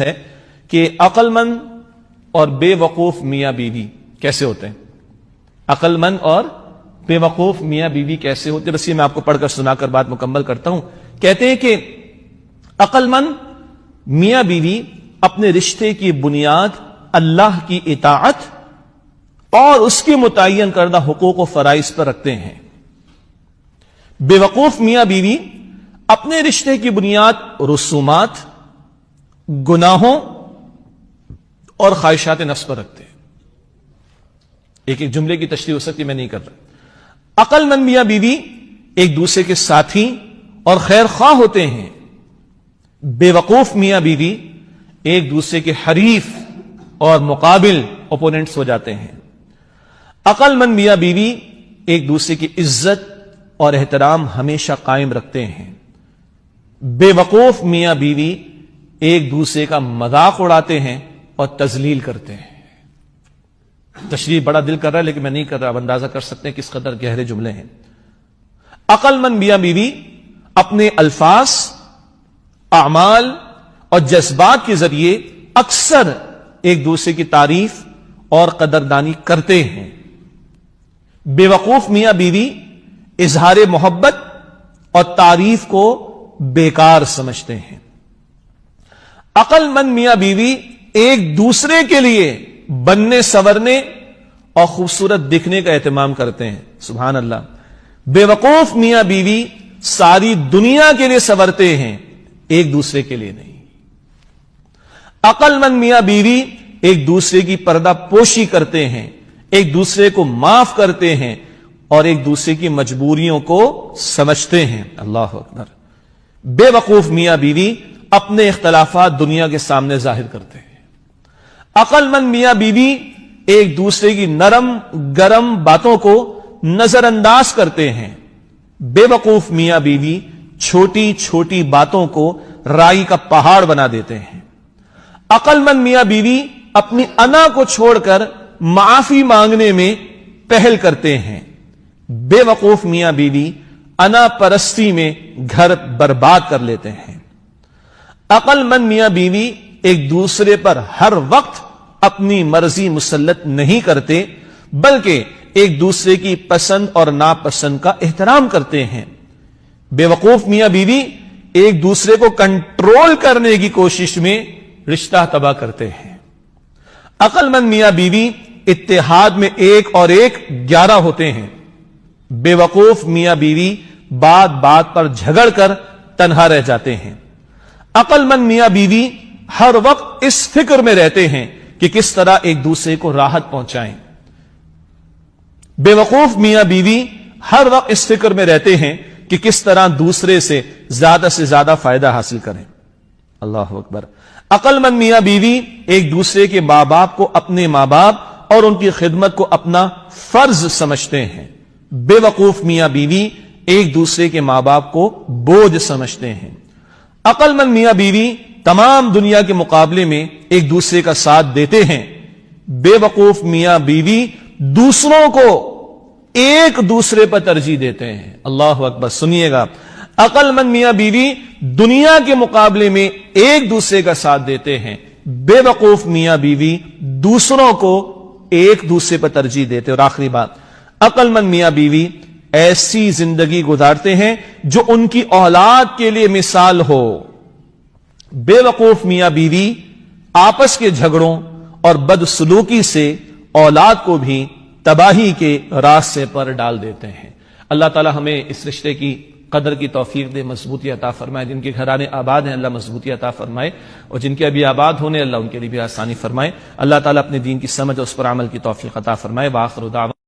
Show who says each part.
Speaker 1: ہے کہ عقل مند اور بے وقوف میاں بیوی کیسے ہوتے ہیں. عقل مند اور بے وقوف میاں بیوی کیسے ہوتے ہیں، بس یہ میں آپ کو پڑھ کر سنا کر بات مکمل کرتا ہوں. کہتے ہیں کہ عقل مند میاں بیوی اپنے رشتے کی بنیاد اللہ کی اطاعت اور اس کی متعین کردہ حقوق و فرائض پر رکھتے ہیں. بے وقوف میاں بیوی اپنے رشتے کی بنیاد رسومات، گناہوں اور خواہشات نفس پر رکھتے ہیں. ایک ایک جملے کی تشریح ہو سکتی میں نہیں کر رہا. عقل مند میاں بیوی ایک دوسرے کے ساتھی اور خیر خواہ ہوتے ہیں. بے وقوف میاں بیوی ایک دوسرے کے حریف اور مقابل اوپوننٹس ہو جاتے ہیں. عقل مند میاں بیوی ایک دوسرے کی عزت اور احترام ہمیشہ قائم رکھتے ہیں. بے وقوف میاں بیوی ایک دوسرے کا مذاق اڑاتے ہیں اور تذلیل کرتے ہیں. تشریح بڑا دل کر رہا ہے لیکن میں نہیں کر رہا، اب اندازہ کر سکتے ہیں کس قدر گہرے جملے ہیں. عقل مند میاں بیوی اپنے الفاظ، اعمال اور جذبات کے ذریعے اکثر ایک دوسرے کی تعریف اور قدردانی کرتے ہیں. بے وقوف میاں بیوی اظہار محبت اور تعریف کو بیکار سمجھتے ہیں. عقل مند میاں بیوی ایک دوسرے کے لیے بننے سنورنے اور خوبصورت دکھنے کا اہتمام کرتے ہیں. سبحان اللہ. بے وقوف میاں بیوی ساری دنیا کے لیے سنورتے ہیں، ایک دوسرے کے لیے نہیں. عقل مند میاں بیوی ایک دوسرے کی پردہ پوشی کرتے ہیں، ایک دوسرے کو معاف کرتے ہیں اور ایک دوسرے کی مجبوریوں کو سمجھتے ہیں. اللہ اکبر. بے وقوف میاں بیوی اپنے اختلافات دنیا کے سامنے ظاہر کرتے ہیں. عقل مند میاں بیوی ایک دوسرے کی نرم گرم باتوں کو نظر انداز کرتے ہیں. بے وقوف میاں بیوی چھوٹی چھوٹی باتوں کو رائی کا پہاڑ بنا دیتے ہیں. عقل مند میاں بیوی اپنی انا کو چھوڑ کر معافی مانگنے میں پہل کرتے ہیں. بے وقوف میاں بیوی انا پرستی میں گھر برباد کر لیتے ہیں. عقل مند میاں بیوی ایک دوسرے پر ہر وقت اپنی مرضی مسلط نہیں کرتے بلکہ ایک دوسرے کی پسند اور ناپسند کا احترام کرتے ہیں. بے وقوف میاں بیوی ایک دوسرے کو کنٹرول کرنے کی کوشش میں رشتہ تباہ کرتے ہیں. عقل مند میاں بیوی اتحاد میں ایک اور ایک 11 ہوتے ہیں. بے وقوف میاں بیوی بات بات پر جھگڑ کر تنہا رہ جاتے ہیں. عقل مند میاں بیوی ہر وقت اس فکر میں رہتے ہیں کہ کس طرح ایک دوسرے کو راحت پہنچائیں. بے وقوف میاں بیوی ہر وقت اس فکر میں رہتے ہیں کہ کس طرح دوسرے سے زیادہ فائدہ حاصل کریں. اللہ اکبر. عقل مند میاں بیوی ایک دوسرے کے ماں باپ کو اپنے ماں باپ اور ان کی خدمت کو اپنا فرض سمجھتے ہیں. بے وقوف میاں بیوی ایک دوسرے کے ماں باپ کو بوجھ سمجھتے ہیں. عقل مند میاں بیوی تمام دنیا کے مقابلے میں ایک دوسرے کا ساتھ دیتے ہیں. بے وقوف میاں بیوی دوسروں کو ایک دوسرے پر ترجیح دیتے ہیں. اللہ اکبر. سنیے گا. عقل مند میاں بیوی دنیا کے مقابلے میں ایک دوسرے کا ساتھ دیتے ہیں. بے وقوف میاں بیوی دوسروں کو ایک دوسرے پر ترجیح دیتے. اور آخری بات، عقل مند میاں بیوی ایسی زندگی گزارتے ہیں جو ان کی اولاد کے لیے مثال ہو. بے وقوف میاں بیوی آپس کے جھگڑوں اور بدسلوکی سے اولاد کو بھی تباہی کے راستے پر ڈال دیتے ہیں. اللہ تعالی ہمیں اس رشتے کی قدر کی توفیق دے، مضبوطی عطا فرمائے. جن کے گھرانے آباد ہیں اللہ مضبوطی عطا فرمائے، اور جن کے ابھی آباد ہونے اللہ ان کے لیے بھی آسانی فرمائے. اللہ تعالی اپنے دین کی سمجھ اور اس پر عمل کی توفیق عطا فرمائے. وآخر دعوانا